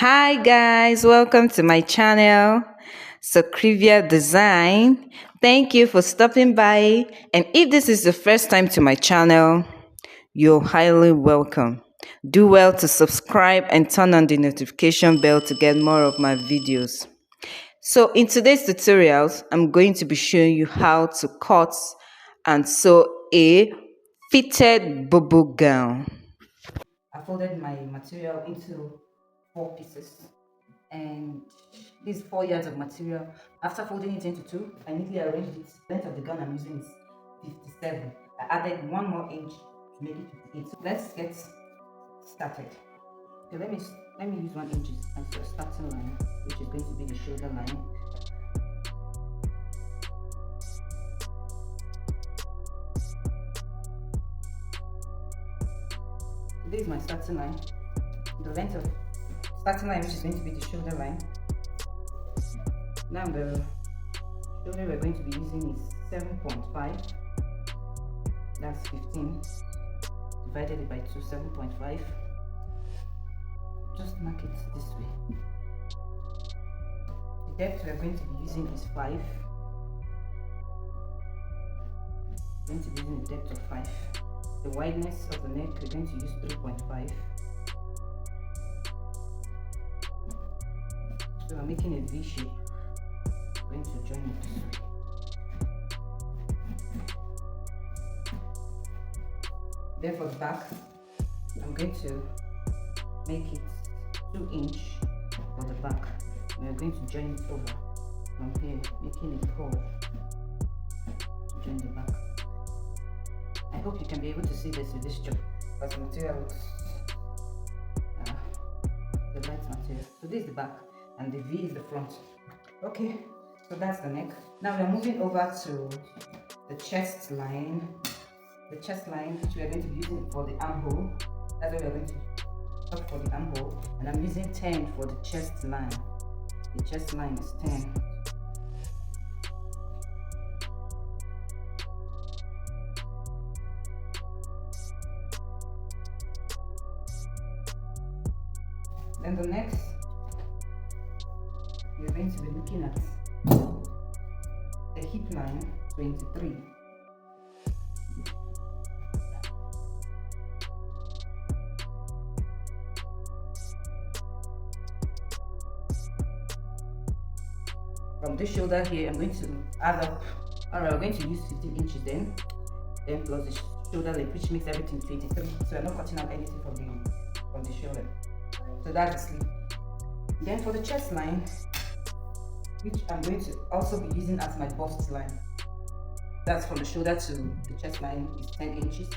Hi guys, welcome to my channel, Socrivia Design. Thank you for stopping by. And if this is the first time to my channel, you're highly welcome. Do well to subscribe and turn on the notification bell to get more of my videos. So in today's tutorials, I'm going to be showing you how to cut and sew a fitted Bubu gown. I folded my material into 4 pieces, and these 4 yards of material. After folding it into two, I neatly arranged it. The length of the gown I'm using is 57. I added 1 more inch to make it 58. So let's get started. Okay, let me use 1 inch as the starting line, which is going to be the shoulder line. So this is my starting line. The length of starting line, which is going to be the shoulder line. Now the shoulder we're going to be using is 7.5. That's 15. Divided it by 2, 7.5. Just mark it this way. The depth we're going to be using is 5. We're going to be using the depth of 5. The wideness of the neck, we're going to use 3.5. So I'm making a V shape. I'm going to join it this way. Then for the back, I'm going to make it 2 inch for the back. We are going to join it over from here, making a curve to join the back. I hope you can be able to see this with this job, because the material looks the light material. So this is the back and the V is the front. Okay, so that's the neck. Now we are moving over to the chest line. The chest line, which we are going to be using for the armhole. That's what we are going to cut for the armhole. And I'm using 10 for the chest line. The chest line is 10. Then the next, we're going to be looking at the hip line 23. From this shoulder here, I'm going to add up. Alright, we're going to use 15 inches then plus the shoulder length, which makes everything 23. So I'm not cutting out anything from the shoulder. So that's the sleeve. Then for the chest line, which I'm going to also be using as my bust line. That's from the shoulder to the chest line is 10 inches.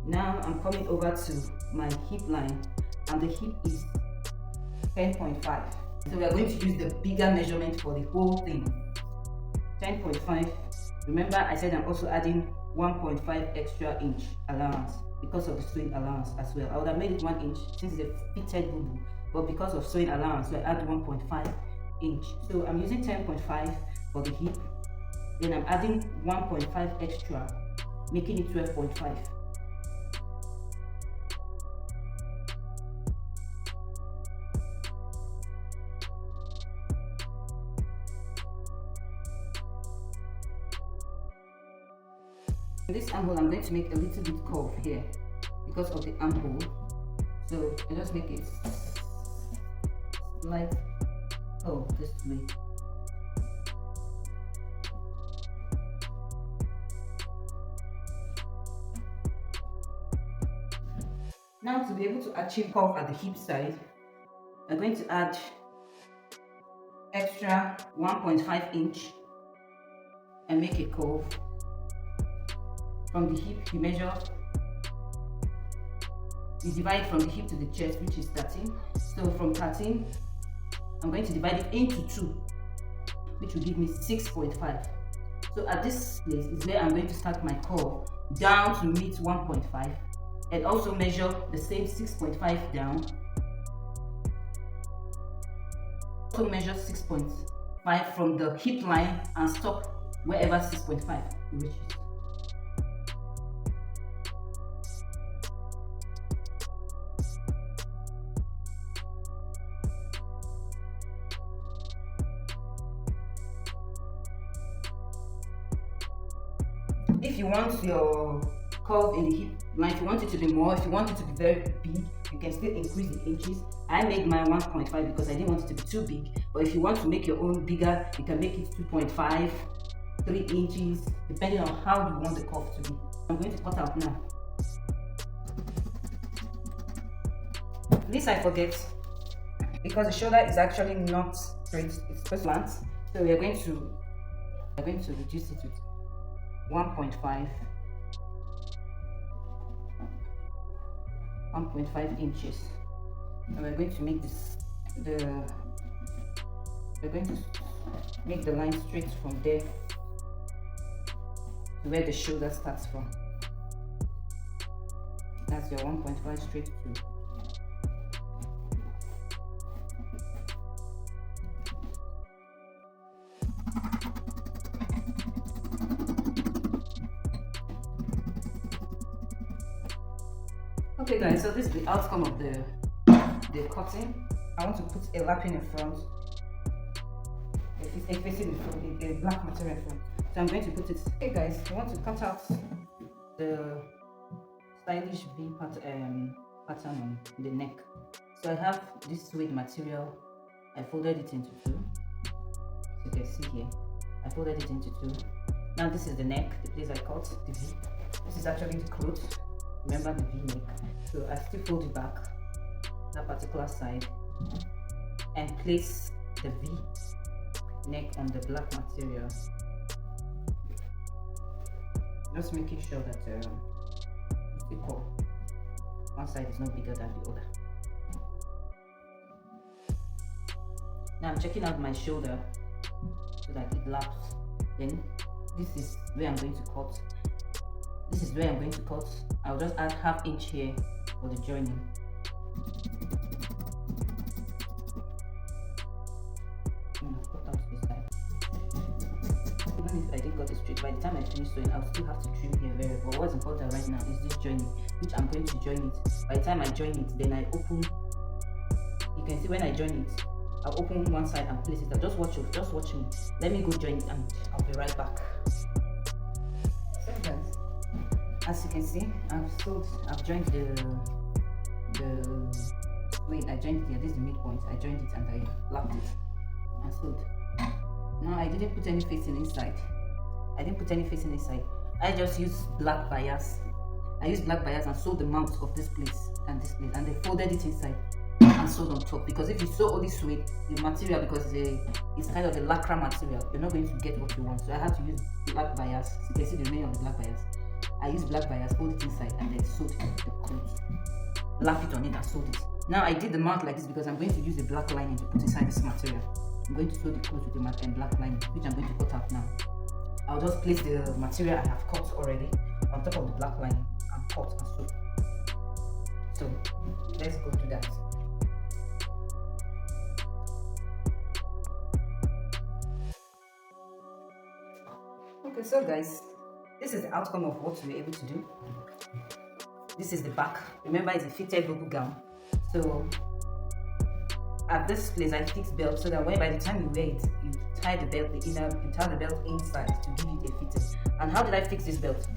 Now I'm coming over to my hip line, and the hip is 10.5. So we are going to use the bigger measurement for the whole thing. 10.5. Remember, I said I'm also adding 1.5 extra inch allowance because of the sewing allowance as well. I would have made it 1 inch since it's a fitted Bubu, but because of sewing allowance, so I add 1.5 inch. So I'm using 10.5 for the hip. Then I'm adding 1.5 extra, making it 12.5. In this armhole, I'm going to make a little bit curve here because of the armhole. So I just make it like this way. Now to be able to achieve curve at the hip side, I'm going to add extra 1.5 inch and make a curve. From the hip, you measure, you divide from the hip to the chest, which is 13. So from 13, I'm going to divide it into 2, which will give me 6.5. So at this place is where I'm going to start my curve down to meet 1.5, and also measure the same 6.5 down. Also measure 6.5 from the hip line and stop wherever 6.5 reaches. you want your curve in the hip line, if you want it to be more, if you want it to be very big, you can still increase the inches. I made mine 1.5 because I didn't want it to be too big. But if you want to make your own bigger, you can make it 2.5, 3 inches, depending on how you want the curve to be. I'm going to cut out now. This I forget because the shoulder is actually not straight, it's just slant. So we are going to reduce it with 1.5 inches, and we're going to make the line straight from there to where the shoulder starts from. That's your 1.5 straight through. Okay guys, so this is the outcome of the cutting. I want to put a lapping in front, a facing in front, a black material in front. So I'm going to put it. Okay guys, I want to cut out the stylish V pattern on the neck. So I have this suede material. I folded it into two. So you can see here, I folded it into two. Now this is the neck, the place I cut the V. This is actually the clothes. Remember the V neck. So I still fold it back, that particular side, and place the V neck on the black material. Just making sure that it's equal. One side is not bigger than the other. Now I'm checking out my shoulder so that it laps. Then this is where I'm going to cut. This is where I'm going to cut. I'll just add ½ inch here for the joining. Cut out this side. Even if I didn't cut it straight, by the time I finish sewing, I'll still have to trim here very well. But what's important right now is this joining, which I'm going to join it. By the time I join it, then I open. You can see when I join it, I'll open one side and place it. Just watch me. Let me go join it and I'll be right back. So guys, as you can see, I've joined the suede. I joined it here. This is the midpoint. I joined it and I lapped it and sewed. Now I didn't put any facing inside. I just used black bias. I used black bias and sewed the mount of this place and this place, and they folded it inside and sewed on top. Because if you sew all this suede, the material, because it's kind of a lacquer material, you're not going to get what you want. So I had to use black bias. You can see the remaining of the black bias. I used black bias, hold it inside, and then sewed the clothes. Lap it on it and sewed it. Now I did the mount like this because I'm going to use a black lining to put inside this material. I'm going to sew the clothes with the black lining, which I'm going to cut out now. I'll just place the material I have cut already on top of the black lining and cut and sew. So let's go to that. Okay, so guys, this is the outcome of what we were able to do. This is the back. Remember, it's a fitted Bubu gown. So at this place, I fix belt so that when by the time you wear it, you tie the belt, you tie the belt inside to give it a fitting. And how did I fix this belt?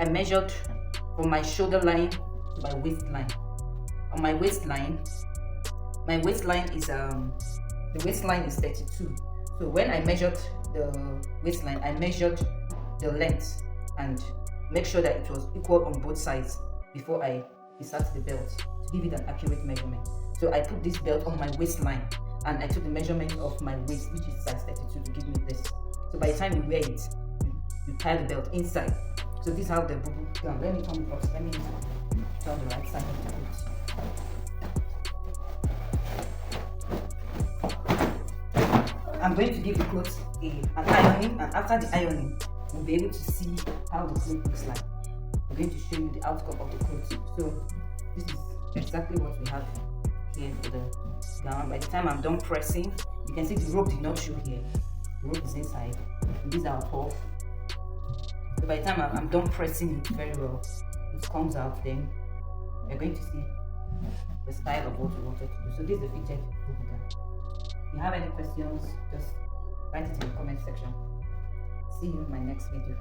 I measured from my shoulder line to my waistline. On my waistline is the waistline is 32. So when I measured the waistline, I measured the length and make sure that it was equal on both sides before I insert the belt to give it an accurate measurement. So I put this belt on my waistline and I took the measurement of my waist, which is size 32, to give me this. So by the time you wear it, you tie the belt inside. So this is how the Bubu gown. Let me turn it off. Let me turn the right side of the boot. I'm going to give the clothes an ironing, and after the ironing, you'll be able to see how the clothes looks like. I'm going to show you the outcome of the clothes. So this is exactly what we have here for the gown. By the time I'm done pressing, you can see the rope did not show here. The rope is inside. And these are off. So by the time I'm done pressing it very well, it comes out. Then you're going to see the style of what we wanted to do. So this is the fitted Bubu gown. If you have any questions, just write it in the comment section. See you in my next video.